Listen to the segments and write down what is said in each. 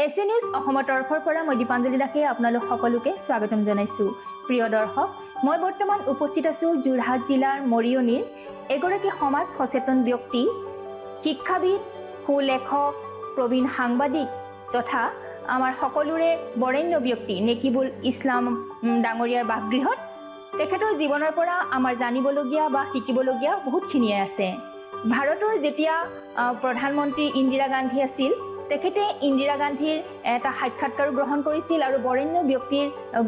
S news অসমৰ তৰফৰ পৰা মই দীপাঞ্জলি দাসে আপোনালোক সকলোকে স্বাগতম জনাইছোঁ। প্ৰিয় দৰ্শক, মই বৰ্তমান উপস্থিত আছোঁ যোৰহাট জিলাৰ মৰিয়নিৰ এগৰাকী সমাজ সচেতন ব্যক্তি, শিক্ষাবিদ, সুলেখক, প্ৰবীণ সাংবাদিক তথা আমাৰ সকলোৰে বৰেণ্য ব্যক্তি নেকিবুল ইছলাম ডাঙৰীয়াৰ বাসগৃহত। তেখেতৰ জীৱনৰ পৰা আমাৰ জানিবলগীয়া বা শিকিবলগীয়া বহুতখিনিয়ে আছে। ভাৰতৰ যেতিয়া প্ৰধানমন্ত্ৰী ইন্দিৰা গান্ধী আছিল, তেখেতে ইন্দিৰা গান্ধীৰ এটা সাক্ষাৎকাৰ গ্ৰহণ কৰিছিল আৰু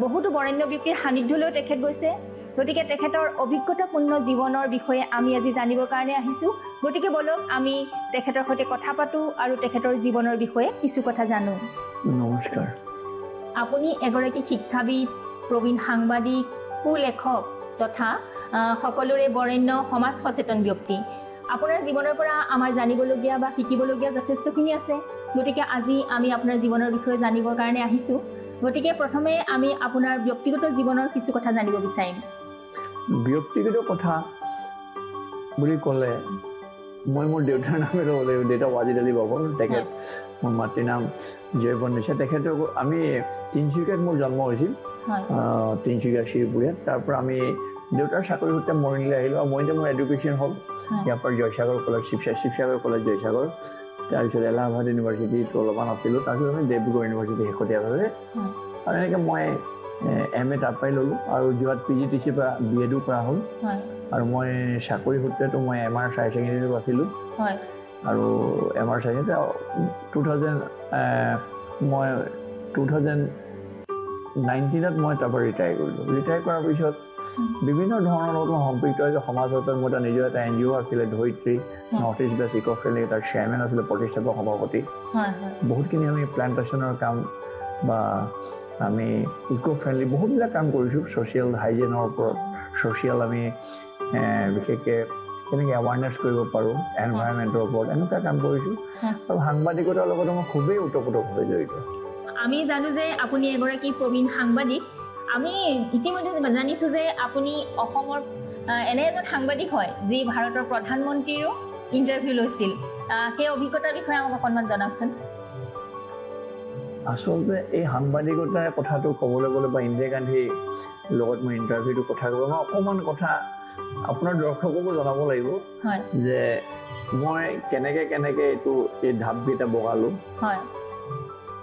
বহুতো বৰেণ্য ব্যক্তিৰ সান্নিধ্যলৈও তেখেত গৈছে। গতিকে তেখেতৰ অভিজ্ঞতাপূৰ্ণ জীৱনৰ বিষয়ে আমি আজি জানিবৰ কাৰণে আহিছোঁ। গতিকে বলক আমি তেখেতৰ সৈতে কথা পাতোঁ আৰু তেখেতৰ জীৱনৰ বিষয়ে কিছু কথা জানো। নমস্কাৰ। আপুনি এগৰাকী শিক্ষাবিদ, প্ৰবীণ সাংবাদিক, সুলেখক তথা সকলোৰে বৰেণ্য সমাজ সচেতন ব্যক্তি। আপোনাৰ জীৱনৰ পৰা আমাৰ জানিবলগীয়া বা শিকিবলগীয়া যথেষ্টখিনি আছে। গতিকে আজি আমি আপোনাৰ জীৱনৰ বিষয়ে জানিবৰ কাৰণে আহিছোঁ। গতিকে প্ৰথমে আমি আপোনাৰ ব্যক্তিগত জীৱনৰ কিছু কথা জানিব বিচাৰিম। ব্যক্তিগত কথা বুলি ক'লে মই মোৰ দেউতাৰ নামে ল'ব লাগিব। দেউতা ৱাজিদ আলী বাবৰ, তেখেত মোৰ মাতৃৰ নাম জয়বন নিচা। তেখেতক আমি তিনিচুকীয়াত মোৰ জন্ম হৈছিল, তিনিচুকীয়া শ্ৰীপুৰীয়াত। তাৰ পৰা আমি দেউতাৰ চাকৰি সূত্ৰে মৰিয়নিলৈ আহিলোঁ আৰু মৰিয়নিতে মোৰ এডুকেশ্যন হ'ল। ইয়াৰ পৰা জয়সাগৰ কলেজ, শিৱসাগৰ কলেজ জয়সাগৰ, তাৰপিছত এলাহাবাদ ইউনিভাৰ্চিটিত অলপমান আছিলোঁ, তাৰপিছত আমি ডিব্ৰুগড় ইউনিভাৰ্চিটি শেহতীয়াভাৱে। আৰু এনেকৈ মই MA তাৰ পৰাই ল'লোঁ আৰু যোৱাত PGTCৰ পৰা BEdো কৰা হ'ল। আৰু মই চাকৰি সূত্ৰেতো মই MR হায়াৰ ছেকেণ্ডেৰীটো আছিলোঁ আৰু MR হায়াৰ ছেকেণ্ডেৰী 2019ত মই তাৰপৰা ৰিটায়াৰ কৰিলোঁ। ৰিটায়াৰ কৰাৰ পিছত বিভিন্ন ধৰণৰ লগত মই সম্পৃক্ত হৈছোঁ। সমাজত মোৰ এটা নিজৰ এটা NGO আছিলে, ধৰিত্ৰী, নৰ্থ ইষ্ট বেষ্ট ইক' ফ্ৰেণ্ডলি, তাৰ চেয়াৰমেন আছিলে, প্ৰতিষ্ঠাপক সভাপতি। বহুতখিনি আমি প্লেণ্টেশ্যনৰ কাম বা আমি ইক' ফ্ৰেণ্ডলি বহুতবিলাক কাম কৰিছোঁ। ছ'চিয়েল হাইজিনৰ ওপৰত, ছ'চিয়েল আমি বিশেষকৈ কেনেকৈ এৱাৰনেছ কৰিব পাৰোঁ এনভাইৰনমেণ্টৰ ওপৰত, এনেকুৱা কাম কৰিছোঁ। আৰু সাংবাদিকতাৰ লগতে মই খুবেই ওতপ্ৰোতভাৱে জড়িত। আমি জানো যে আপুনি এগৰাকী প্ৰবীণ সাংবাদিক। আমি ইতিমধ্যে জানিছোঁ যে আপুনি অসমৰ এনে এজন সাংবাদিক হয় যি ভাৰতৰ প্ৰধানমন্ত্ৰীৰো ইণ্টাৰভিউ লৈছিল। সেই অভিজ্ঞতাৰ বিষয়ে আমাক অকণমান জনাওকচোন। আচলতে এই সাংবাদিকতাৰ কথাটো ক'বলৈ গ'লে বা ইন্দিৰা গান্ধীৰ লগত মই ইণ্টাৰভিউটোৰ কথা ক'ব, মই অকণমান কথা আপোনাৰ দৰ্শককো জনাব লাগিব যে মই কেনেকৈ এই ঢাপকেইটা বগালোঁ।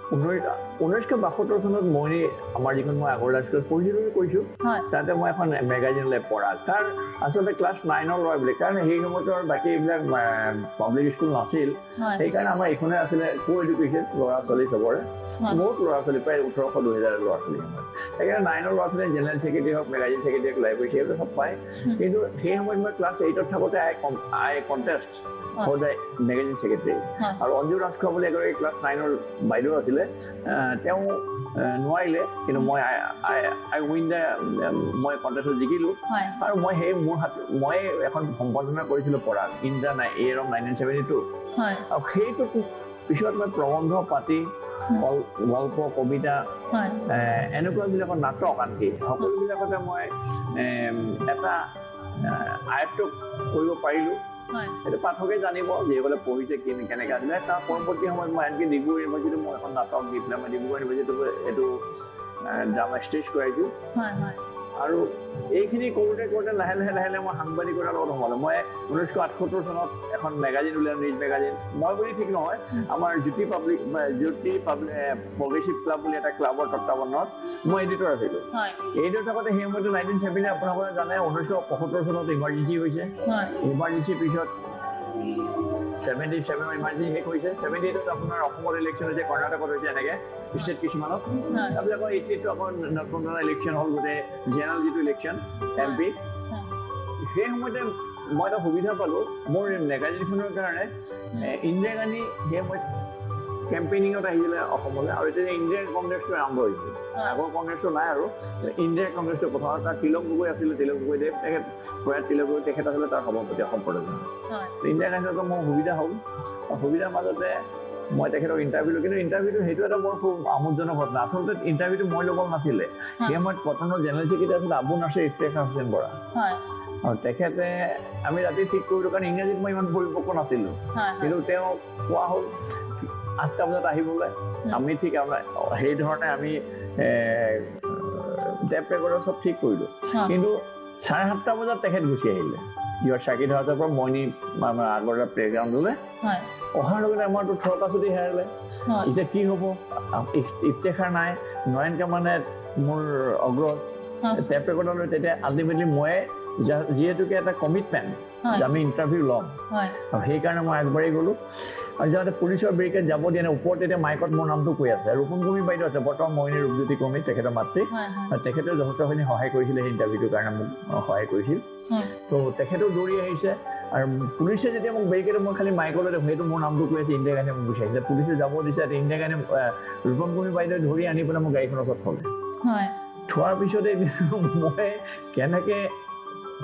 1972 চনত মই আমাৰ যিখন মই আগৰৱালা স্কুলত পঢ়িছিলোঁ কৈছোঁ, তাতে মই এখন মেগাজিনলৈ পঢ়া। তাৰ আচলতে ক্লাছ 9ৰ ল'ৰাবিলাক, কাৰণ সেই সময়তো আৰু বাকী এইবিলাক পাব্লিক স্কুল নাছিল, সেইকাৰণে আমাৰ এইখনে আছিলে কো-এডুকেশ্যন, ল'ৰা ছোৱালী চবৰে, বহুত ল'ৰা ছোৱালী, প্ৰায় 1800-2000 ল'ৰা ছোৱালী। সেইকাৰণে 9ৰ ল'ৰা ছোৱালীয়ে জেনেৰেল ছেক্ৰেটাৰী হওক, মেগাজিন ছেক্ৰেটাৰী হওক, লাইব্ৰেৰী সেইবিলাক চব পায়। কিন্তু সেই সময়ত মই ক্লাছ 8ত থাকোঁতে I contest for the magazine secretary. আৰু অঞ্জু ৰাজখোৱা বুলি এগৰাকী ক্লাছ 9ৰ বাইদেউ আছিলে, তেওঁ নোৱাৰিলে, কিন্তু মই কণ্টেষ্টত জিকিলোঁ। আৰু মই এখন সম্পাদনা কৰিছিলোঁ পঢ়া, ইণ্ডিয়া এয়াৰ অফ 1972। আৰু সেইটোত পিছত মই প্ৰবন্ধ পাতি, গল্প, কবিতা, এনেকুৱাবিলাকৰ নাটক, আনকি সকলোবিলাকতে মই এটা আয়ত্ত কৰিব পাৰিলোঁ। সেইটো পাঠকে জানিব যিসকলে পঢ়িছে কেনেকৈ আছিলে। তাৰ পৰৱৰ্তী সময়ত মই আনকি ডিব্ৰুগড় ইউনিভাৰ্চিটিত মই এখন নাটক দি পেলাই মই ডিব্ৰুগড় ইউনিভাৰ্চিটিত এইটো ড্ৰামা ষ্টেজ কৰাইছোঁ। আৰু এইখিনি কৰোঁতে লাহে লাহে মই সাংবাদিকতাৰ লগত সোমালোঁ। মই 1978 চনত এখন মেগাজিন উলিয়ালোঁ, নিউজ মেগাজিন। মই বুলি ঠিক নহয়, আমাৰ জ্যোতি প্ৰগ্ৰেছিভ ক্লাব বুলি এটা ক্লাবৰ তত্বাৱধানত মই এডিটৰ আছিলোঁ। এডিটৰ থাকোঁতে সেই সময়তো 1970 আপোনালোকে জানে 1975 চনত ইমাৰ্জেঞ্চি হৈছে। ইমাৰ্জেঞ্চিৰ পিছত 77 ইমাৰ্জেঞ্চি শেষ হৈছে। 78ত আপোনাৰ অসমত ইলেকশ্যন হৈছে, কৰ্ণাটকত হৈছে, এনেকৈ ষ্টেট কিছুমানত। তাৰপিছত আকৌ 88ত আকৌ নতুন ইলেকশ্যন হ'ল, গোটেই জেনেৰেল যিটো ইলেকশ্যন MP। সেই সময়তে মই এটা সুবিধা পালোঁ মোৰ মেগাজিনখনৰ কাৰণে। ইন্দিৰা গান্ধী সেই সময়ত কেম্পেইনিঙত আহিছিলে অসমলৈ, আৰু এতিয়া ইণ্ডিয়ান কংগ্ৰেছটো আৰম্ভ হৈছিল। আগৰ কংগ্ৰেছটো নাই আৰু ইণ্ডিয়ান কংগ্ৰেছটো প্ৰথম। তাত তিলক গগৈ আছিলে, তিলক গগৈদেৱ, প্ৰয়াত তিলক গগৈ, তেখেত আছিলে তাৰ সভাপতি, অসম প্ৰদেশৰ। ইণ্ডিয়া গান্ধীত মোৰ সুবিধা হ'ল। সুবিধাৰ মাজতে মই তেখেতক ইণ্টাৰভিউ ল'লোঁ, কিন্তু ইণ্টাৰভিউটো সেইটো এটা মোৰ খুব আমোদজনক ঘটনা। আচলতে ইণ্টাৰভিউটো মই ল'ব নাছিলে, সেই সময়ত কটনৰ জেনেৰেল ছেক্ৰেটাৰী আছিলে আবু নাছিৰ ইফতেখাৰ হোসেন বৰা। আৰু তেখেতে আমি ৰাতি ঠিক কৰিলোঁ, কাৰণ ইংৰাজীত মই ইমান পৰিপক্ক নাছিলোঁ। কিন্তু তেওঁ কোৱা হ'ল 8টা বজাত আহিবলৈ। আমি ঠিক আমৰা সেই ধৰণে আমি টেপ ৰেকৰ্ডাৰ চব ঠিক কৰিলোঁ কিন্তু 7:30 বজাত তেখেত গুচি আহিলে কিহৰ চাকিত হাতৰ পৰা মইনি আমাৰ আগৰ প্লেগ্ৰাউণ্ডলৈ অহাৰ লগতে আমাৰতো থৰকা চুটি হেৰালে এতিয়া কি হ'ব ইফতেখাৰ নাই নয়নকা মানে মোৰ অগ্ৰজ টেপ ৰেকৰ্ডাৰলৈ তেতিয়া আল্টিমেটলি মই যিহেতুকে এটা কমিটমেণ্ট যে আমি ইণ্টাৰভিউ ল'ম আৰু সেইকাৰণে মই আগবাঢ়ি গ'লোঁ আৰু যাওঁতে পুলিচৰ বেৰিকেড যাব দিয়া নাই ওপৰত এতিয়া মাইকত মোৰ নামটো কৈ আছে ৰূপম কুৰ্মী বাইদেউ আছে বৰ্তমান মইনী ৰূপজ্যোতি কুৰ্মী তেখেতৰ মাতৃ তেখেতে যথেষ্টখিনি সহায় কৰিছিলে সেই ইণ্টাৰভিউটোৰ কাৰণে মোক সহায় কৰিছিল তো তেখেতেও দৌৰি আহিছে আৰু পুলিচে যেতিয়া মোক বেৰিকেডত মই খালি মাইকলৈ দেখোঁ সেইটো মোৰ নামটো কৈ আছে ইণ্ডিয়া গান্ধী মোক বিচাৰিছে পুলিচে যাব দিছে ইণ্ডিয়া গান্ধী ৰূপম কুৰ্মী বাইদেউ ধৰি আনি পেলাই মোক গাড়ীখনৰ ওচৰত থ'লে থোৱাৰ পিছতে মই কেনেকৈ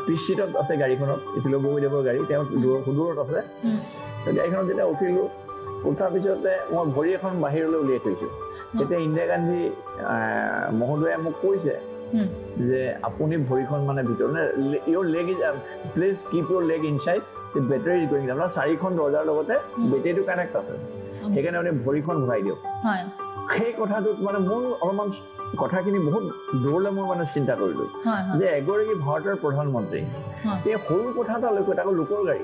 পিছ চিটত আছে গাড়ীখনত ইতিল গগৈদেৱৰ গাড়ী তেওঁ সুদূৰত আছে গাড়ীখনত যেতিয়া উঠিলোঁ উঠাৰ পিছতে মই ভৰি এখন বাহিৰলৈ উলিয়াই থৈছোঁ তেতিয়া ইন্দিৰা গান্ধী মহোদয়ে মোক কৈছে যে আপুনি ভৰিখন মানে ভিতৰত your leg is please keep your leg inside the battery is going আপোনাৰ 4খন দৰ্জাৰ লগতে বেটাৰীটো কানেক্ট আছে সেইকাৰণে আপুনি ভৰিখন ঘূৰাই দিয়ক সেই কথাটোত মানে মোৰ অলপমান কথাখিনি বহুত দূৰলৈ মই মানে চিন্তা কৰিলোঁ যে এগৰাকী ভাৰতৰ প্ৰধানমন্ত্ৰী এই সৰু কথা এটা লৈ তাকো লোকৰ গাড়ী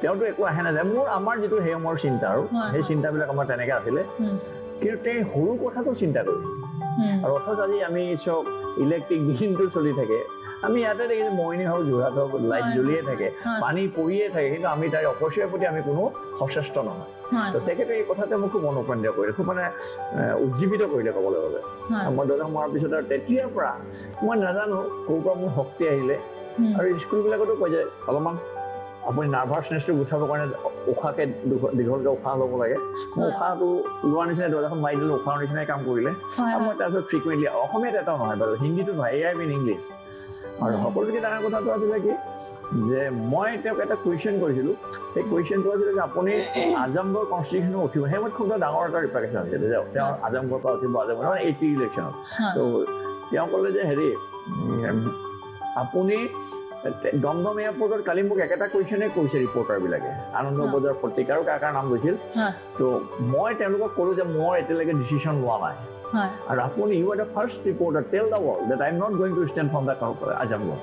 তেওঁতো একো আহে নাযায় মোৰ আমাৰ যিটো হেয়মৰ চিন্তা আৰু সেই চিন্তাবিলাক আমাৰ তেনেকৈ আছিলে কিন্তু তেওঁ সৰু কথাটো চিন্তা কৰিছে আৰু অথচ আজি আমি চব ইলেক্ট্ৰিক দিনটো চলি থাকে আমি ইয়াতে দেখিছোঁ মইনি হওক যোৰহাট হওক লাইট জ্বলিয়ে থাকে পানী পৰিয়ে থাকে কিন্তু আমি তাৰ অপচয়ৰ প্ৰতি আমি কোনো সচেষ্ট নহয় তো তেখেতে এই কথাতে মোক খুব অনুপ্ৰাণিত কৰিলে খুব মানে উজ্জীৱিত কৰিলে ক'বলৈ গ'লে মই দৰ্জা মৰাৰ পিছত আৰু তেতিয়াৰ পৰা মই নাজানো ক'ৰ পৰা মোৰ শক্তি আহিলে আৰু স্কুলবিলাকতো কৈ যায় অলপমান আপুনি নাৰ্ভাছনেছটো গুচাবৰ কাৰণে উশাহকৈ দীঘলকৈ উশাহ ল'ব লাগে মই উশাহটো লোৱাৰ নিচিনাই দৰ্জাখন মাৰি দিলোঁ উশাহৰ নিচিনাই কাম কৰিলে আৰু মই তাৰপিছত ফ্ৰিকুৱেণ্টলি অসমীয়াত এটাও নহয় বাৰু হিন্দীটো নহয় এয়াই মিন ইংলিছ আৰু সকলোতকৈ ডাঙৰ কথাটো আছিলে কি যে মই তেওঁক এটা কুৱেশ্যন কৰিছিলোঁ সেই কুৱেশ্যনটো আছিলে যে আপুনি আজমগড় কনষ্টিটিউশ্যনত উঠিব সেই সময়ত খুব ডাঙৰ এটা ৰিপাৰ্কেশ্যন হৈছিলে যে তেওঁ আজমগড়ৰ পৰা উঠিব আজমগড় 80 ইলেকশ্যনত তো তেওঁ ক'লে যে হেৰি আপুনি দমদম এয়াৰপৰ্টত কালি মোক একেটা কুৱেশ্যনে কৈছে ৰিপৰ্টাৰবিলাকে আনন্দ বজাৰ পত্ৰিকাৰো কাৰ কাৰ নাম গৈছিল তো মই তেওঁলোকক ক'লোঁ যে মই এতিয়ালৈকে ডিচিশ্যন লোৱা নাই আৰু আপুনি you are the first reporter tell the world that I am not going to stand from the Azamgarh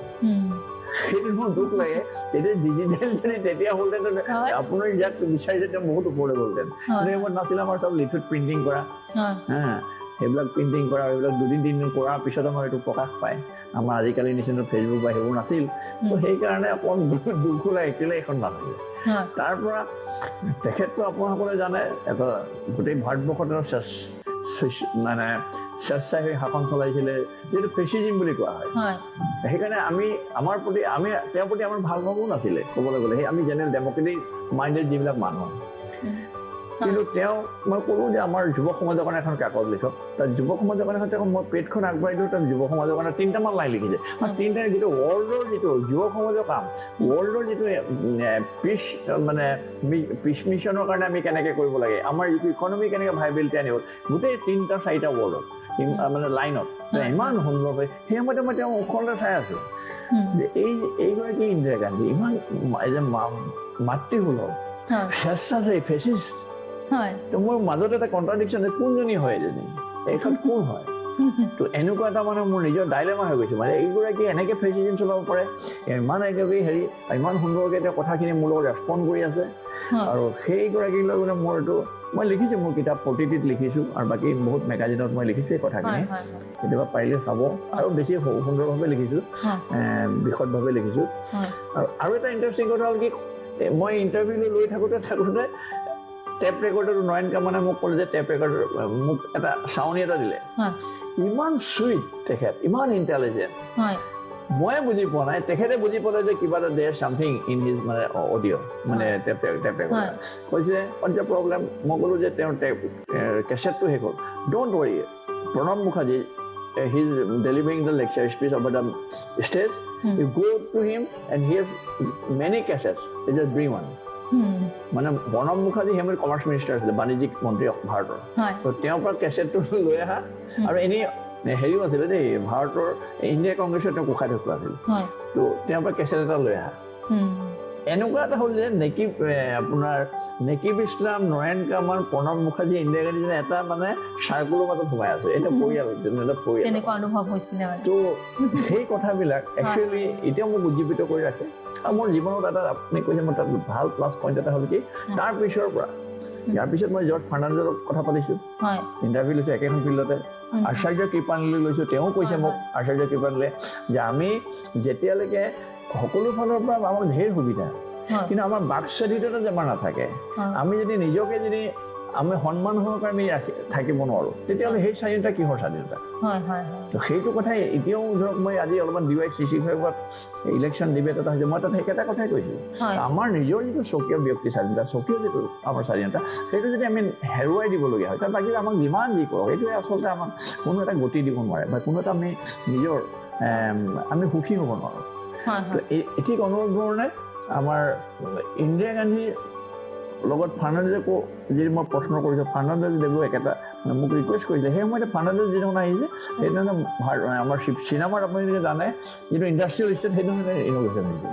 সেইটো মোৰ দুখ লাগে তেতিয়া ডিজিটেল যদি তেতিয়া হ'লহেঁতেন আপোনাৰ ইয়াক বিচাৰিছে তেওঁ বহুত ওপৰলৈ গ'লহেঁতেন কিন্তু সময়ত নাছিলে আমাৰ চব লিথুত প্ৰিণ্টিং কৰা সেইবিলাক প্ৰিণ্টিং কৰা সেইবিলাক 2-3 কৰাৰ পিছত আমাৰ এইটো প্ৰকাশ পায় আমাৰ আজিকালি নিচিনা ফেচবুক বা সেইবোৰ নাছিল তো সেইকাৰণে অকণ দুখ লাগে কেলৈ এখন নাছিলে তাৰ পৰা তেখেতটো আপোনাসকলে জানে এটা গোটেই ভাৰতবৰ্ষত মানে স্বেচ্ছাসেৱী শাসন চলাইছিলে যিটো ফেচিজিম বুলি কোৱা হয় সেইকাৰণে আমি আমাৰ প্ৰতি আমি তেওঁৰ প্ৰতি আমাৰ ভাল ভাবো নাছিলে ক'বলৈ গ'লে সেই আমি জেনেৰেল ডেমক্ৰেটিক মাইণ্ডেড যিবিলাক মানুহ কিন্তু তেওঁ মই ক'লোঁ যে আমাৰ যুৱ সমাজৰ কাৰণে এখন কাকত লিখক তাত যুৱ সমাজৰ কাৰণে তেওঁ মই পেটখন আগবঢ়াই দিওঁ তাত যুৱ সমাজৰ কাৰণে 3টামান লাইন লিখিছে আৰু 3টাই যিটো ৱৰ্ল্ডৰ যিটো যুৱ সমাজৰ কাম ৱৰ্ল্ডৰ যিটো পিচ মানে পিচ মিছনৰ কাৰণে আমি কেনেকৈ কৰিব লাগে আমাৰ যিটো ইকনমি কেনেকৈ ভাইবিলিটি আনিব গোটেই 3-4টা ৱৰ্ল্ডত মানে লাইনত ইমান সুন্দৰকৈ সেই সময়তে মই তেওঁ ওখৰলৈ চাই আছোঁ যে এইগৰাকী ইন্দিৰা গান্ধী ইমান যে মাতৃসুলভ স্বেচ্ছাসেৱী ফেচিষ্ট তো মোৰ মাজত এটা কণ্ট্ৰাডিকশ্যন কোনজনী হয় এজনী এইখন কোন হয় তো এনেকুৱা এটা মানে মোৰ নিজৰ ডাইলেমা হৈ গৈছে মানে এইগৰাকী এনেকৈ ফেচিজিম চলাব পাৰে ইমান এগৰাকী হেৰি ইমান সুন্দৰকৈ তেওঁ কথাখিনি মোৰ লগত ৰেছপণ্ড কৰি আছে আৰু সেইগৰাকীৰ লগত মোৰ এইটো মই লিখিছোঁ মোৰ কিতাপ প্ৰতিটিত লিখিছোঁ আৰু বাকী বহুত মেগাজিনত মই লিখিছোঁ এই কথাখিনি কেতিয়াবা পাৰিলে চাব আৰু বেছি সুন্দৰভাৱে লিখিছোঁ বিশদভাৱে লিখিছোঁ আৰু এটা ইণ্টাৰেষ্টিং কথা হ'ল কি মই ইণ্টাৰভিউ লৈ থাকোঁতে টেপ ৰেকৰ্ডাৰটো নয়নকা মানে মোক ক'লে যে টেপ ৰেকৰ্ডাৰ মোক এটা চাউনি এটা দিলে ইমান চুইট তেখেত ইমান ইণ্টেলিজেণ্ট মই বুজি পোৱা নাই তেখেতে বুজি পালে যে কিবা এটা দেয়াৰ চামথিং ইন হিজ মানে অডিঅ' মানে টেপ ৰেকৰ্ডাৰ কৈছে হোৱাট দ্য প্ৰব্লেম মই ক'লোঁ যে তেওঁৰ কেছেটটো শেষ হ'ল don't worry Pranab Mukherjee he is delivering the lecture speech of the stage you go' to him and he has many cassettes it just bring one মানে প্ৰণৱ মুখাৰ্জী সেই সময়ত কমাৰ্চ মিনিষ্টাৰ আছিলে বাণিজ্যিক মন্ত্ৰী ভাৰতৰ তো তেওঁৰ পৰা কেছেটটো লৈ আহা আৰু এনেই হেৰিও আছিলে দেই ভাৰতৰ ইণ্ডিয়া কংগ্ৰেছৰ তেওঁ কোষাধ্যক্ষ আছিল তো তেওঁৰ পৰা কেছেট এটা লৈ আহা এনেকুৱা এটা হ'ল যে আপোনাৰ নেকিব ইছলাম, নয়ন কামাল, প্ৰণৱ মুখাৰ্জী, ইন্দিৰা গান্ধী যেনে এটা মানে চাৰ্কুলৰ মাজত সোমাই আছে। এটা পৰিয়াল, এটা পৰিয়াল। তেনেকুৱা অনুভৱ হৈছিলে মানে। তো সেই কথাবিলাক একচুৱেলি এতিয়াও মোক উজ্জীৱিত কৰি ৰাখে। আৰু মোৰ জীৱনত এটা আপুনি কৈছে মোৰ তাত ভাল প্লাছ পইণ্ট এটা হ'ল কি, তাৰ পিছৰ পৰা ইয়াৰ পিছত মই জৰ্জ ফাৰ্ণাণ্ডেজৰ কথা পাতিছোঁ, ইণ্টাৰভিউ লৈছোঁ একেখন ফিল্ডতে। আচাৰ্য কৃপানলৈ লৈছোঁ, তেওঁ কৈছে মোক, আচাৰ্য কৃপানলে, যে আমি যেতিয়ালৈকে সকলো ফালৰ পৰা আমাক ঢেৰ সুবিধা, কিন্তু আমাৰ বাক স্বাধীনতা যে আমাৰ নাথাকে, আমি যদি নিজকে যদি আমি সন্মান সহকাৰে আমি থাকিব নোৱাৰোঁ, তেতিয়াহ'লে সেই স্বাধীনতা কিহৰ স্বাধীনতা? তো সেইটো কথাই এতিয়াও ধৰক মই আজি অলপমান DY-65 ইলেকশ্যন ডিবেট এটা হৈছে, মই তাত একেটা কথাই কৈছোঁ, আমাৰ নিজৰ যিটো স্বকীয় ব্যক্তি স্বাধীনতা, স্বকীয় যিটো আমাৰ স্বাধীনতা, সেইটো যদি আমি হেৰুৱাই দিবলগীয়া হয়, তাৰ বাকী আমাক যিমান যি কৰক, সেইটোৱে আচলতে আমাক কোনো এটা গতি দিব নোৱাৰে, বা কোনো এটা আমি নিজৰ আমি সুখী হ'ব নোৱাৰোঁ। তো ঠিক অনুৰোধ ধৰণে আমাৰ ইন্দিৰা গান্ধীৰ লগত ফাৰ্ণাণ্ডেজকো যদি মই প্ৰশ্ন কৰিছোঁ, ফাৰ্ণাণ্ডেজ দেৱেও একেটা মোক ৰিকুৱেষ্ট কৰিছে। সেই সময়তে ফাৰ্ণাণ্ডেজ যিদিনা আহিছে, সেইদিনা আমাৰ চিনেমাৰ আপুনি যদি জানে যিটো ইণ্ডাষ্ট্ৰিয়েল ষ্টেট, সেইদিনা ইন'ভেশ্যন হৈছিল।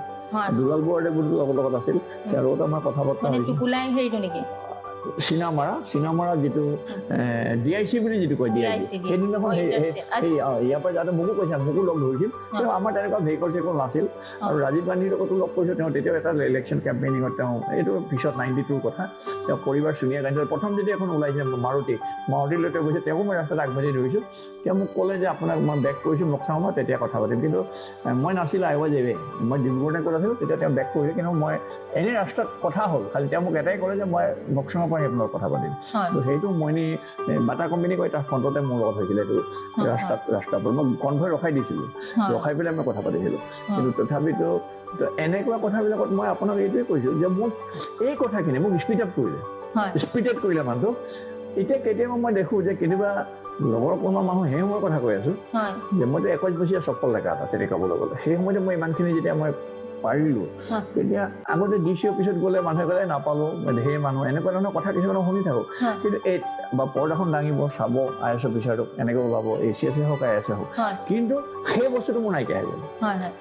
দুলাল বৰদেৱৰ লগত আছিল, তেওঁৰ লগত আমাৰ কথা বতৰা হৈছিল। চিনামাৰা যিটো DIC বুলি যিটো কয়, DIC, সেইদিনাখন ইয়াৰ পৰা যাতে মোকো কৈছে, মোকো লগ ধৰিছিল। তেওঁ আমাৰ তেনেকুৱা ভেহিকল চেহিকল নাছিল। আৰু ৰাজীৱ গান্ধীৰ লগতো লগ কৰিছোঁ। তেওঁ তেতিয়াও এটা ইলেকশ্যন কেম্পেইনিঙত তেওঁ, এইটো পিছত 92 কথা, তেওঁ পৰিবাৰ সোনিয়া গান্ধীৰ প্ৰথম যেতিয়া এখন ওলাইছে মাৰুতিলৈ তেওঁ গৈছে, তেওঁকো মই ৰাস্তাত আগবাঢ়ি ধৰিছোঁ। তেওঁ মোক ক'লে যে আপোনাক মই বেক কৰিছোঁ, নকচাওঁ মই তেতিয়া কথা পাতিম। কিন্তু মই নাছিলোঁ, আই ৱাজ এৱে, মই ডিব্ৰুগড়তে ক'ত আছিলোঁ, তেতিয়া তেওঁ বেক কৰিলে। কিন্তু মই এনেই ৰাস্তাত কথা হ'ল, খালি তেওঁ মোক এটাই ক'লে যে মই নকচাঙৰ পৰা আপোনাৰ কথা পাতিম। তো সেইটো মই বাটা কোম্পানী কয়, তাৰ ফ্ৰণ্টতে মোৰ লগত হৈছিলে। এইটো ৰাস্তাৰ পৰা মই কনভয় ৰখাই দিছিলোঁ, ৰখাই পেলাই মই কথা পাতিছিলোঁ। কিন্তু তথাপিতো এনেকুৱা কথাবিলাকত মই আপোনাক এইটোৱে কৈছোঁ যে মোক এই কথাখিনি মোক স্পীড আপ কৰিলে মানুহটো। এতিয়া কেতিয়াবা মই দেখোঁ যে কেতিয়াবা লগৰ কোনোবা মানুহ সেই সময়ৰ কথা কৈ আছোঁ, যে মইতো 21 বছৰীয়া চপল ডেকা এটা তেনেকৈ ক'বলৈ গ'লে। সেই সময়তে মই ইমানখিনি যেতিয়া মই পাৰিলোঁ, তেতিয়া আগতে DC অফিচত গ'লে মানুহে ক'লে নাপালোঁ, ঢেৰ মানুহ, এনেকুৱা ধৰণৰ কথা কিছুমান শুনি থাকোঁ। কিন্তু বা পৰ্দাখন দাঙিব, চাব IS অফিচাৰটোক, এনেকৈ ওলাব, ACS হওক IS হওক, কিন্তু সেই বস্তুটো মোৰ নাইকিয়া হৈ গ'ল।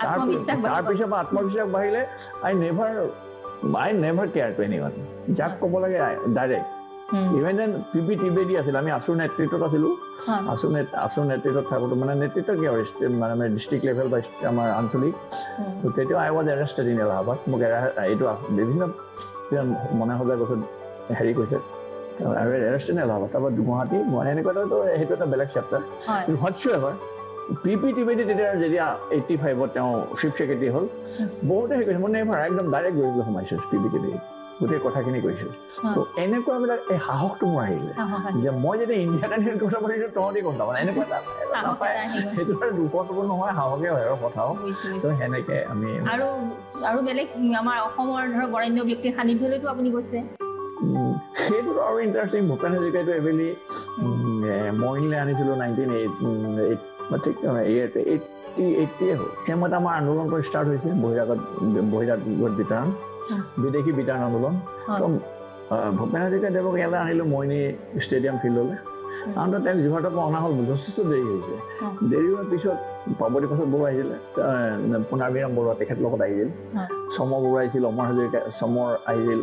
তাৰপিছৰ পৰা আত্মবিশ্বাস বাঢ়িলে। আই নেভাৰ কেয়াৰ টু এনিৱান, যাক ক'ব লাগে direct. Even then PP Trivedi আছিল, আমি আছুৰ নেতৃত্বত আছিলোঁ। আছুৰ নেতৃত্বত থাকোঁতে মানে নেতৃত্ব কি আৰু মানে ডিষ্ট্ৰিক্ট লেভেল বা আমাৰ আঞ্চলিক, তেতিয়াও আই ৱাজ এৰেষ্টেড ইন এলাহাবাদ। মোক এইটো বিভিন্ন মনে সজাই গছত হেৰি কৈছে, এৰেষ্টেড ইন এলাহাবাদ। তাৰপৰা গুৱাহাটী এনেকুৱা এটা, সেইটো এটা বেলেগ chapter. Whats ever PP Trivedi যেতিয়া 85-ত তেওঁ চিফ ছেক্ৰেটাৰী হ'ল, বহুতে হেৰি কৈছে, মই নেভাৰ, একদম ডাইৰেক্ট গৈ সোমাইছোঁ PP ত্ৰিবেদী, গোটেই কথাখিনি কৈছোঁ। তো এনেকুৱাবিলাক এই সাহসটো মোৰ আহিলে যে মই যদি ইন্দিৰা গান্ধীৰ কথা পাতিছোঁ, তহঁতি কথা মানে এনেকুৱা এটা নাপায়। সেইটো আৰু দুখৰ নহয়, সাহসে হয় আৰু কথাও। তো সেনেকৈ আমি আৰু বেলেগ আমাৰ অসমৰ ধৰক বৰেণ্য ব্যক্তিৰ সান্নিধ্যলৈতো আপুনি গৈছে। সেইটো আৰু ইণ্টাৰেষ্টিং। ভূপেন হাজৰিকাইটো এবেলি মৰিনলৈ আনিছিলোঁ 1980 হ'ল। সেই সময়ত আমাৰ আন্দোলনটো ষ্টাৰ্ট হৈছে, বহিৰাগত বিতৰণ, বিদেশী বিতৰণ আন্দোলন। তো ভূপেন হাজৰিকাদেৱক ইয়ালৈ আনিলোঁ মৰিনী ষ্টেডিয়াম ফিল্ডলৈ। আনহাতে তেওঁক যোৰহাটৰ পৰা অনা হ'ল, যথেষ্ট দেৰি হৈছে। দেৰি হোৱাৰ পিছত পাৰ্বতী প্ৰসাদ বৰুৱা আহিছিলে, পুনাৰবিৰাম বৰুৱা তেখেত লগত আহিছিল, চমৰ বৰুৱা আহিছিল, চমৰ আহিছিল,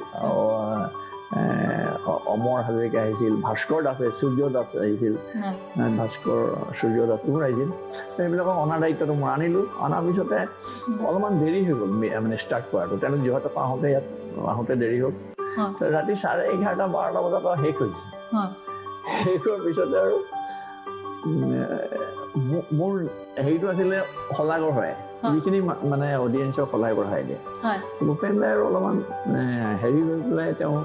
অমৰ হাজৰিকা আহিছিল, ভাস্কৰ দাস, সূৰ্য দাস আহিছিল, সূৰ্য দাস এইবোৰ আহিছিল। সেইবিলাকক অনাৰ দায়িত্বটো মই আনিলোঁ। অনাৰ পিছতে অলপমান দেৰি হৈ গ'ল মানে ষ্টাৰ্ট কৰাটো। তেওঁলোক যোৰহাটৰ পৰা আহোঁতে দেৰি হ'ল। ৰাতি 11:30-12 বজাৰ পৰা শেষ হৈছে। শেষ হোৱাৰ পিছতে আৰু মোৰ হেৰিটো আছিলে শলাগৰ হয়, যিখিনি মানে অডিয়েঞ্চক শলাই বঢ়াই দিয়ে। ভূপেন দাই আৰু অলপমান হেৰি হৈ পেলাই তেওঁ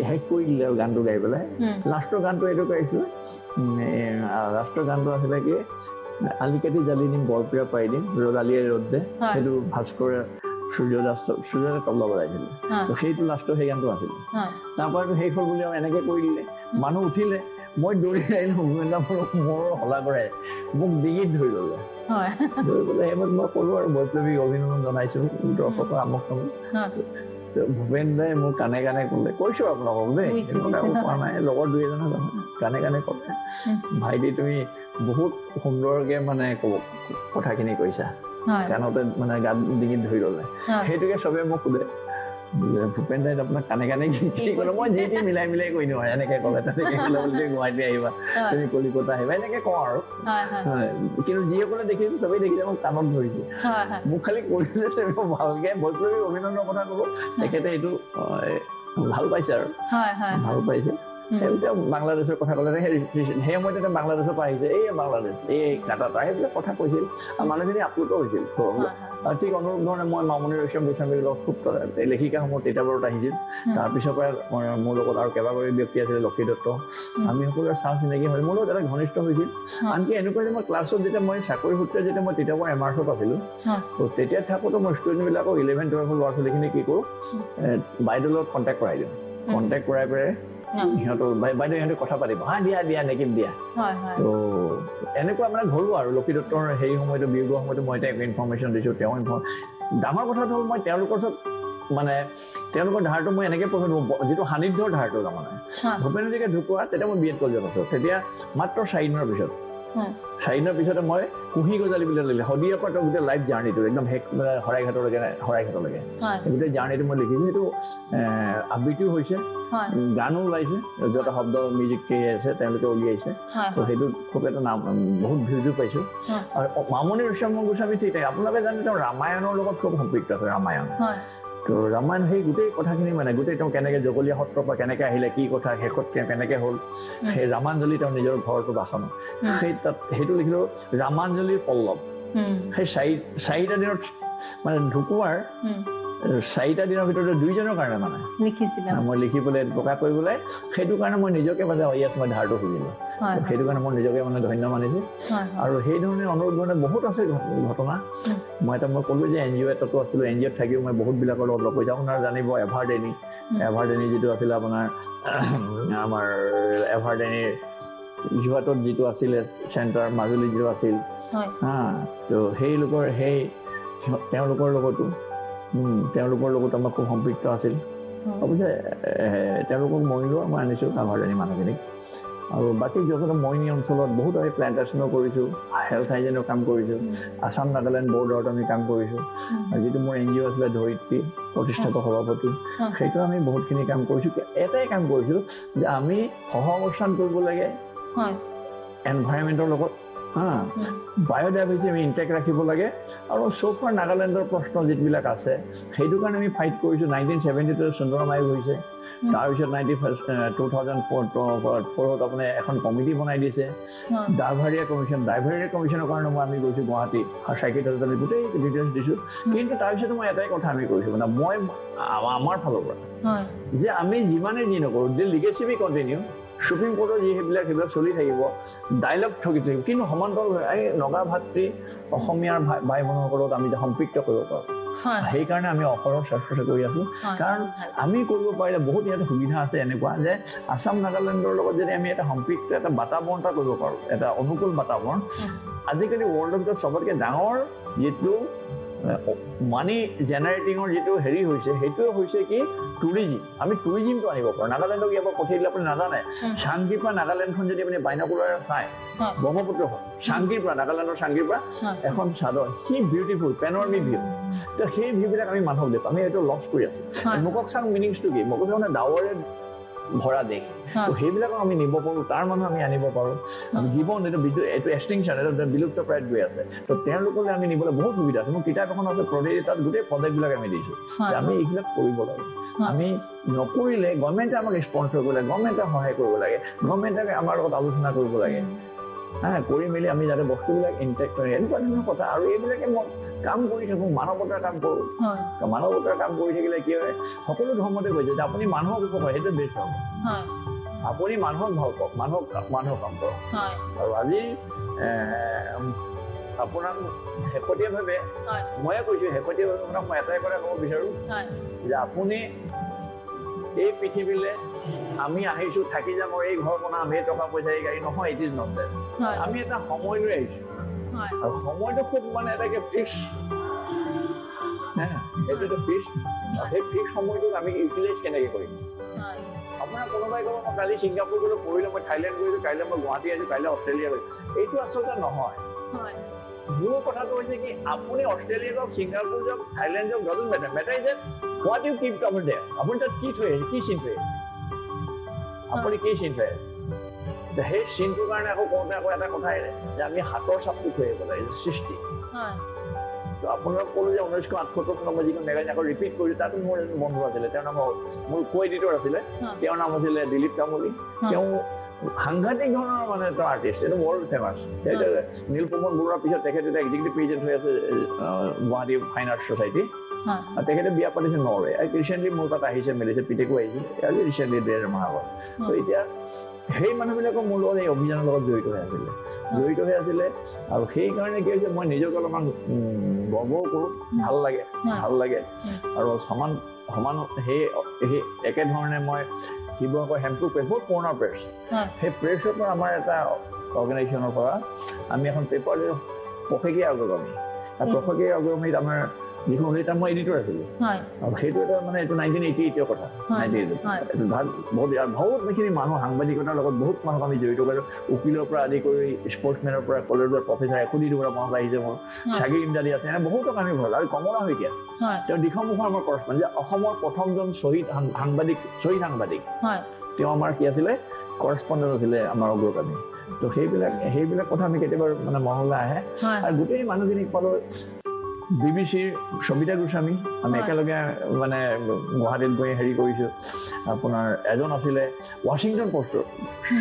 শেষ কৰি দিলে আৰু গানটো গাই পেলাই। লাষ্টৰ গানটো এইটো গাইছিলে, লাষ্টৰ গানটো আছিলে কি, আলিকাটি জালি দিম, বৰপ্ৰিয়া পাই দিম, ৰ'দালিয়ে ৰ'দ দে। সেইটো ভাস্কৰে সূৰ্য তবলা বজাইছিলে। তো সেইটো লাষ্টৰ সেই গানটো আছিলে। তাৰপৰা শেষ হ'ল বুলি আৰু এনেকৈ কৰি দিলে। মানুহ উঠিলে, মই দৌৰি আহিলোঁ, ভূপেন দা মোৰ শলা কৰাই মোক ডিঙিত ধৰি ল'লে। ধৰি পেলাই সেইমত মই ক'লোঁ আৰু বৈপ্লৱিক অভিনন্দন জনাইছোঁ দৰ্শকৰ আমক তামক। ভূপেন দাই মোৰ কাণে কাণে ক'লে, কৈছোঁ আপোনালোকক দেই, কোৱা নাই, লগৰ দুই এজনে কাণে কাণে ক'লে, ভাইটি তুমি বহুত সুন্দৰকৈ মানে কথাখিনি কৈছা, কাণতে মানে গাত ডিঙিত ধৰি ল'লে। সেইটোকে চবে মোক সোধে ভূপেন দাই আপোনাক কানে কানে কি ক'লে মই যি টি মিলাই মিলাই কৈ দিওঁ এনেকে ক'লে তেনেকে ক'লে বুলি গুৱাহাটী আহিবা তুমি কলিকতা আহিবা এনেকে কওঁ আৰু কিন্তু যিসকলে দেখিছো চবেই দেখিছে মোক কাণত ধৰিছে মোক খালি কৰিছে ভালকে বৈপ্লৱিক অভিনন্দনৰ কথা ক'লো তেখেতে এইটো ভাল পাইছে আৰু ভাল পাইছে বাংলাদেশৰ কথা ক'লে সেই সময়তে বাংলাদেশৰ পৰা আহিছে এই বাংলাদেশ এই কাটাটা সেইবিলাক কথা কৈছিল আৰু মানুহখিনি আপ্লুত হৈছিল ঠিক অনুৰূপ ধৰণে মই মামণি ৰয়ছম গোস্বামীৰ লগত খুব লেখিকাসমূহ তেতিয়াবাৰত আহিছিল তাৰপিছৰ পৰা মোৰ লগত আৰু কেইবাগৰাকী ব্যক্তি আছিলে লক্ষী দত্ত আমি সকলোৰে চা চিনাকি হয় মোৰ লগত এটা ঘনিষ্ঠ হৈছিল আনকি এনেকুৱা যে মই ক্লাছত যেতিয়া মই চাকৰি সূত্ৰে যেতিয়া মই তেতিয়া মই এমাৰ্চত আছিলোঁ তেতিয়া থাকোঁতে মই ষ্টুডেণ্টবিলাকক 11-12 ল'ৰা ছোৱালীখিনি কি কৰোঁ বাইদেউৰ লগত কণ্টেক্ট কৰাই দিওঁ কণ্টেক্ট কৰাই পেলাই সিহঁতৰ বাইদেউ সিহঁতে কথা পাতিব দিয়া নেকিম দিয়া তো এনেকুৱা মানে ঘৰুৱা আৰু লক্ষী দত্তৰ সেই সময়তো বিয়োগৰ সময়তো মই তেওঁক ইনফৰ্মেশ্যন দিছোঁ তেওঁ ডাঙৰ কথাটো হ'ল মই তেওঁলোকৰ ওচৰত মানে তেওঁলোকৰ ধাৰটো মই এনেকৈ পঢ়ি যিটো সান্নিধ্যৰ ধাৰটো তাৰমানে ভূপেন হাজৰিকা ঢুকুৱা তেতিয়া মই BEd কলেজত আছোঁ তেতিয়া মাত্ৰ 4 দিনৰ পিছত 4 দিনৰ পিছতে মই কুঁহি গজালি বুলি লিখিলোঁ শদিয়াৰ পৰা গোটেই লাইফ জাৰ্ণিটো একদম শৰাইঘাটলৈকে গোটেই জাৰ্ণিটো মই লিখিছোঁ সেইটো আবৃত্তিও হৈছে গানো ওলাইছে য'ত শব্দ মিউজিক আছে তেওঁলোকে উলিয়াইছে তো সেইটো খুব এটা নাম বহুত ভিউজো পাইছোঁ আৰু মামণি ৰয়ছম গোস্বামী ঠিক থাকে আপোনালোকে জানে তেওঁ ৰামায়ণৰ লগত খুব সম্পৃক্ত আছে ৰামায়ণ তো ৰামায়ণ সেই গোটেই কথাখিনি মানে গোটেই তেওঁ কেনেকৈ জগলীয়া সত্ৰৰ পৰা কেনেকৈ আহিলে কি কথা শেষত কেনেকৈ হ'ল সেই ৰামাঞ্জলি তেওঁৰ নিজৰ ঘৰটো বাচনত সেই তাত সেইটো লিখিলোঁ ৰামাঞ্জলিৰ পল্লৱ সেই 4টা দিনত মানে ঢুকুৱাৰ 4টা দিনৰ ভিতৰতে 2জনৰ কাৰণে মানে মই লিখি পেলাই প্ৰকাশ কৰিবলৈ সেইটো কাৰণে মই নিজকে মানে ইয়াত মই ধাৰটো খুজিলোঁ সেইটো কাৰণে মই নিজকে মানে ধন্য মানিছোঁ আৰু সেই ধৰণে অনুৰোধ ধৰণে বহুত আছে ঘটনা মই ক'লোঁ যে NGO এটাতো আছিলোঁ NGOত থাকিও মই বহুতবিলাকৰ লগত লগ কৰিছোঁ আপোনাৰ জানিব এভাৰডেনি যিটো আছিলে আপোনাৰ আমাৰ এভাৰডেনিৰ যোৰহাটত যিটো আছিলে চেণ্টাৰ মাজুলীত যিটো আছিল তো তেওঁলোকৰ লগত আমাৰ খুব সম্পৃক্ত আছিল অৱশ্যে তেওঁলোকক মৰিলেও মই আনিছোঁ এভাৰডেনি মানুহখিনিক আৰু বাকী যথেষ্ট মইনী অঞ্চলত বহুত আমি প্লেণ্টেশ্যনো কৰিছোঁ হেল্থ হাইজেনৰ কাম কৰিছোঁ আছাম নাগালেণ্ড বৰ্ডাৰত আমি কাম কৰিছোঁ আৰু যিটো মোৰ NGO আছিলে ধৰিত্ৰী প্ৰতিষ্ঠাপক সভাপতি সেইটো আমি বহুতখিনি কাম কৰিছোঁ এটাই কাম কৰিছোঁ যে আমি সহ অৱস্থান কৰিব লাগে এনভাইৰমেণ্টৰ লগত বায়'ডাইভাৰ্চিটি আমি ইনটেক্ট ৰাখিব লাগে আৰু চৌফাৰ নাগালেণ্ডৰ প্ৰশ্ন যিবিলাক আছে সেইটো কাৰণে আমি ফাইট কৰিছোঁ 1972 সুন্দৰম আয়োগ হৈছে তাৰপিছত 2004ত আপুনি এখন কমিটি বনাই দিছে ড্ৰাইভাৰীয়া কমিশ্যনৰ কাৰণে আমি গৈছোঁ গুৱাহাটী আৰু চাইকেলত আমি গোটেই ডিটেইলছ দিছোঁ কিন্তু তাৰপিছতো মই এটাই কথা আমি কৰিছোঁ মানে মই আমাৰ ফালৰ পৰা যে আমি যিমানেই যি নকৰোঁ যে লিগেচি বি কণ্টিনিউ সুপ্ৰিম কোৰ্টৰ সেইবিলাক চলি থাকিব ডাইলগ ঠগি থাকিব কিন্তু সমান্তৰাল এই নগা ভাতৃ অসমীয়াৰ ভাই ভনীসকলক আমি সম্পৃক্ত কৰিব পাৰোঁ সেইকাৰণে আমি অহৰহ চেষ্টা কৰি আছোঁ কাৰণ আমি কৰিব পাৰিলে বহুত ইয়াতে সুবিধা আছে এনেকুৱা যে আছাম নাগালেণ্ডৰ লগত যদি আমি এটা সম্পৃক্ত এটা বাতাবৰণ এটা কৰিব পাৰোঁ এটা অনুকূল বাতাবৰণ আজিকালি ৱৰ্ল্ডৰ ভিতৰত চবতকৈ ডাঙৰ যিটো মানি জেনেৰেটিঙৰ যিটো হেৰি হৈছে সেইটোৱে হৈছে কি টুৰিজিম আমি টুৰিজিমটো আনিব পাৰোঁ নাগালেণ্ডক ইয়াৰ পৰা পঠিয়াই দিলে আপুনি নাজানে চাংকিৰ পৰা নাগালেণ্ডখন যদি আপুনি বাইনকুলাৰে চাই ব্ৰহ্মপুত্ৰখন চাংকিৰ পৰা নাগালেণ্ডৰ চাংকিৰ পৰা এখন চাদৰ কি বিউটিফুল পেনৰমিক ভিউ তো সেই ভিউবিলাক আমি মানুহক দেখোঁ আমি এইটো লছ কৰি আছোঁ মোককচাং মিনিংছটো কি মোককচাং মানে ডাৱৰে ভৰা দেশ তো সেইবিলাকক আমি নিব পাৰোঁ তাৰ মানুহ আমি আনিব পাৰোঁ জীৱন এইটো এক্সটিংশ্যন এইটো বিলুপ্ত প্ৰায়ত গৈ আছে তো তেওঁলোকলৈ আমি নিবলৈ বহুত সুবিধা আছে মোৰ কিতাপ এখন আছে প্ৰজেক্ট তাত গোটেই প্ৰজেক্টবিলাক আমি দিছোঁ আমি এইবিলাক কৰিব লাগে আমি নকৰিলে গভৰ্ণমেণ্টে আমাক স্পনচৰ কৰিব লাগে গভৰ্ণমেণ্টে সহায় কৰিব লাগে গভৰ্ণমেণ্টে আমাৰ লগত আলোচনা কৰিব লাগে কৰি মেলি আমি যাতে বস্তুবিলাক ইনটেক্ট হয় এনেকুৱা ধৰণৰ কথা আৰু এইবিলাকে মই কাম কৰি থাকোঁ মানৱতাৰ কাম কৰোঁ মানৱতাৰ কাম কৰি থাকিলে কি হয় সকলো ধৰ্মতে কৈছে যে আপুনি মানুহক উপকাৰ সেইটো বেষ্ট হ'ব আপুনি মানুহক ভাল পাওক মানুহক কাম কৰক আৰু আজি আপোনাক শেহতীয়াভাৱে ময়ে কৈছোঁ শেহতীয়াভাৱে আপোনাক মই এটাই কথা ক'ব বিচাৰোঁ যে আপুনি এই পৃথিৱীলৈ আমি আহিছোঁ থাকি যাম আৰু এই ঘৰ বনাম এই টকা পইচা এই গাড়ী নহয় ইট ইজ নট দেট আমি এটা সময় লৈ আহিছোঁ আৰু সময়টো খুব মানে এটাকে ফিক্স এইটোতো ফিক্স সেই ফিক্স সময়টোক আমি ইউটিলাইজ কেনেকৈ কৰিম আপোনাৰ কোনোবাই ক'ব মই কালি ছিংগাপুৰ গ'লোঁ পৰহিলৈ মই থাইলেণ্ড গৈছোঁ কাইলৈ মই গুৱাহাটী আহিছোঁ কাইলৈ অষ্ট্ৰেলিয়া গৈছোঁ এইটো আচলতে নহয় মোৰ কথাটো হৈছে কি আপুনি অষ্ট্ৰেলিয়া যাওক ছিংগাপুৰ যাওক থাইলেণ্ড যাওক doesn't matter matter is what you keep over there আপুনি তাত কি থৈ আহিছে কি চিন থৈ আহিছে আপুনি কি চিন থৈ আহিছে সেই চিনটোৰ কাৰণে আকৌ কওঁতে আকৌ এটা কথা আহিলে যে আমি হাতৰ চাপটো থৈ আহিব লাগে সৃষ্টি তো আপোনাক ক'লো যে 1978 চনত মই যিখন মেগাজিন আকৌ ৰিপিট কৰিলোঁ তাতো মোৰ এজন বন্ধু আছিলে তেওঁৰ নাম মোৰ কো এডিটৰ আছিলে তেওঁৰ নাম আছিলে দিলীপ তামুলী তেওঁ সাংঘাতিক ধৰণৰ মানে এটা আৰ্টিষ্ট এইটো ৱৰ্ল্ড ফেমাছ নীলপৱন বৰুৱাৰ পিছত তেখেতে এটা এক্সিকিউটিভ প্ৰেচিডেণ্ট হৈ আছে গুৱাহাটী ফাইন আৰ্টছ ছ'চাইটি তেখেতে বিয়া পাতিছে নৰৱে ৰিচেণ্টলি মোৰ তাত আহিছে মেলিছে পিতেকো আহিছিল আজি ৰিচেণ্টলি 1.5 মাহ আগত তো এতিয়া সেই মানুহবিলাকৰ মোৰ লগত এই অভিযানৰ লগত জড়িত হৈ আছিলে আৰু সেইকাৰণে কি হৈছে মই নিজকে অলপমান গৰ্বও কৰোঁ ভাল লাগে আৰু সমান সেই একেধৰণে মই শিৱসাগৰ হেমপুৰ প্ৰেছ বহুত পুৰণা প্ৰেছ সেই প্ৰেছৰ পৰা আমাৰ এটা অৰ্গেনাইজেশ্যনৰ পৰা আমি এখন পেপাৰ পষেকীয়া অগ্ৰগামী আৰু পষেকীয়া অগ্ৰগামীত আমাৰ যিখন হ'ল মই এডিটৰ আছিলোঁ আৰু সেইটো এটা মানে এইটো 1988 কথা 98 ভাল বহুত বেছি মানুহ সাংবাদিকতাৰ লগত বহুত মানুহ আমি জড়িত কৰিলোঁ উকিলৰ পৰা আদি কৰি স্পৰ্টছমেনৰ পৰা কলেজৰ প্ৰফেচাৰ এখুদিৰ পৰা মনত আহিছে মোৰ চাগি ইমদাদি আছে এনে বহুতক আমি ভাল আৰু কমলা শইকীয়া তেওঁ দিখমুখৰ আমাৰ কৰস্পণ্ডেণ্ট যে অসমৰ প্ৰথমজন শ্বহীদ সাংবাদিক তেওঁ আমাৰ কি আছিলে কৰস্পণ্ডেণ্ট আছিলে আমাৰ অগ্ৰগামী তো সেইবিলাক কথা আমি কেতিয়াবা মানে মনলৈ আহে আৰু গোটেই মানুহখিনিক পালোঁ বিবিচিৰ সবিতা গোস্বামী আমি একেলগে মানে গুৱাহাটীত গৈ হেৰি কৰিছোঁ আপোনাৰ এজন আছিলে ৱাশ্বিংটন পষ্টৰ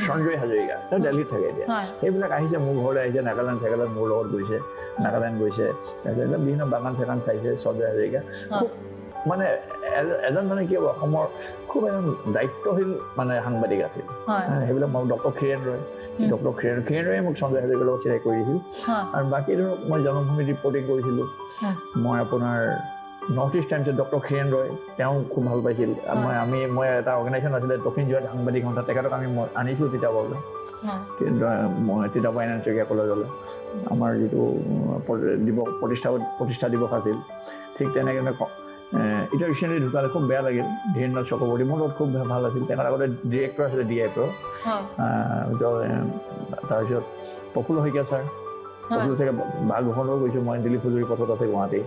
সঞ্জয় হাজৰিকা তেওঁ দিল্লীত থাকে এতিয়া সেইবিলাক আহিছে মোৰ ঘৰলৈ আহিছে নাগালেণ্ড মোৰ লগত গৈছে নাগালেণ্ড গৈছে তাৰপিছত বিভিন্ন বাগান চাগান চাইছে সঞ্জয় হাজৰিকা খুব মানে এজন মানে কি অসমৰ খুব এজন দায়িত্বশীল মানে সাংবাদিক আছিল সেইবিলাক মই ডক্টৰ খিৰেণ ৰয়ে মোক সঞ্জয় হাজৰিকাৰ লগত চিনাকি কৰি দিছিল আৰু বাকী ধৰক মই জনমভূমিত ৰিপৰ্টিং কৰিছিলোঁ মই আপোনাৰ নৰ্থ ইষ্ট টাইমছত ডক্টৰ খিৰেণ ৰয় তেওঁ খুব ভাল পাইছিল মই এটা অৰ্গেনাইজেশ্যন আছিলে দক্ষিণ যোৱাত সাংবাদিক সন্থা তেখেতক আমি আনিছোঁ তিতাবৰলৈ তিতাবৰ শইকীয়া কলেজলৈ আমাৰ যিটো প্ৰতিষ্ঠা দিৱস আছিল ঠিক তেনেকৈ এতিয়া ৰিচেণ্টলি ঢুকালে খুব বেয়া লাগিল ধীৰেন্দ্ৰ চক্ৰৱৰ্তী মোৰ লগত খুব ভাল আছিল তেখেত আগতে ডিৰেক্টৰ আছিলে DIPৰ তাৰপিছত প্ৰফুল্ল শইকীয়া ছাৰ প্ৰফুল্ল শইকীয়া বাঘভৱনৰো গৈছোঁ মই দিলীপ হাজৰি পথত আছে গুৱাহাটী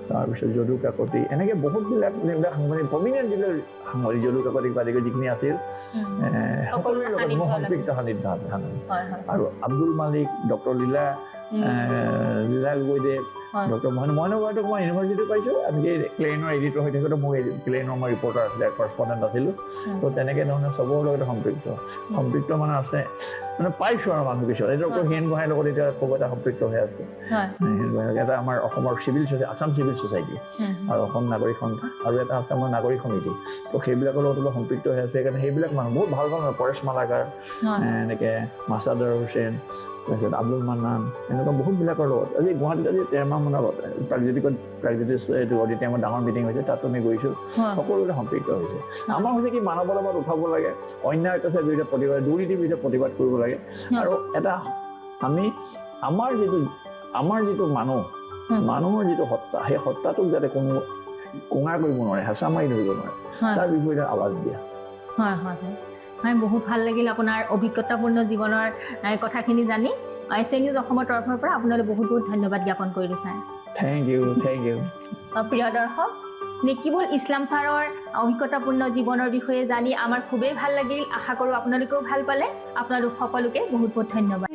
তাৰপিছত যদু কাকতি এনেকৈ বহুতবিলাক যিবিলাক সাংবাদিক প্ৰমিনেণ্ট যিবিলাক সাংবাদিক যদু কাকতি বাদিক যিখিনি আছিল সকলোৰে লগত মোৰ সম্পৃক্ত সান্নিধ্য আৰু আব্দুল মালিক ডক্টৰ লীলা গগৈদেৱ ডক্টৰ মহেন্দ্ৰ মই ইউনিভাৰ্চিটি পাইছোঁ আনকি ক্লেইনৰ এডিটৰ হৈ থাকোঁতে মোৰ ক্লেইনৰ মই ৰিপৰ্টাৰ আছিলে কৰস্পণ্ডেণ্ট আছিলোঁ তো তেনেকৈ ধৰণে চবৰ লগতে সম্পৃক্ত মানে আছে মানে পাইছোঁ আৰু মানুহ কিছুমান এই ডক্টৰ হীৰেণ গোহাঁইৰ লগত এতিয়া খুব এটা সম্পৃক্ত হৈ আছে এটা আমাৰ অসমৰ আছাম চিভিল ছ'চাইটি আৰু অসম নাগৰিক সন্থা আৰু এটা আছে আমাৰ নাগৰিক সমিতি তো সেইবিলাকৰ লগত অলপ সম্পৃক্ত হৈ আছে সেইকাৰণে সেইবিলাক মানুহ বহুত ভাল পৰেশ মালাকাৰ এনেকৈ মাছাদাৰ হুছেইন তাৰপিছত আব্দুল মান্নান এনেকুৱা বহুতবিলাকৰ লগত আজি গুৱাহাটীত আজি 13 মাহ মান আগত প্ৰাগজ্যোতিষ এইটো অডিটৰিয়ামত ডাঙৰ মিটিং হৈছে তাতো আমি গৈছোঁ সকলোৰে সম্পৃক্ত হৈছে আমাৰ হৈছে কি মানৱতাবাদ উঠাব লাগে অন্যায় অত্যাচাৰৰ বিৰুদ্ধে প্ৰতিবাদ দুৰ্নীতিৰ বিৰুদ্ধে প্ৰতিবাদ কৰিব লাগে আৰু এটা আমাৰ যিটো মানুহৰ যিটো সত্তা সেই সত্তাটোক যাতে কোনো কোঙা কৰিব নোৱাৰে হেঁচা মাৰি ধৰিব নোৱাৰে তাৰ বিপৰীতে আৱাজ দিয়া হয় বহুত ভাল লাগিল আপোনাৰ অভিজ্ঞতাপূৰ্ণ জীৱনৰ কথাখিনি জানি SI নিউজ অসমৰ তৰফৰ পৰা আপোনালৈ বহুত বহুত ধন্যবাদ জ্ঞাপন কৰিলোঁ ছাৰ থেংক ইউ প্ৰিয় দৰ্শক নেকিবুল ইছলাম ছাৰৰ অভিজ্ঞতাপূৰ্ণ জীৱনৰ বিষয়ে জানি আমাৰ খুবেই ভাল লাগিল আশা কৰোঁ আপোনালোকেও ভাল পালে আপোনালোক সকলোকে বহুত বহুত ধন্যবাদ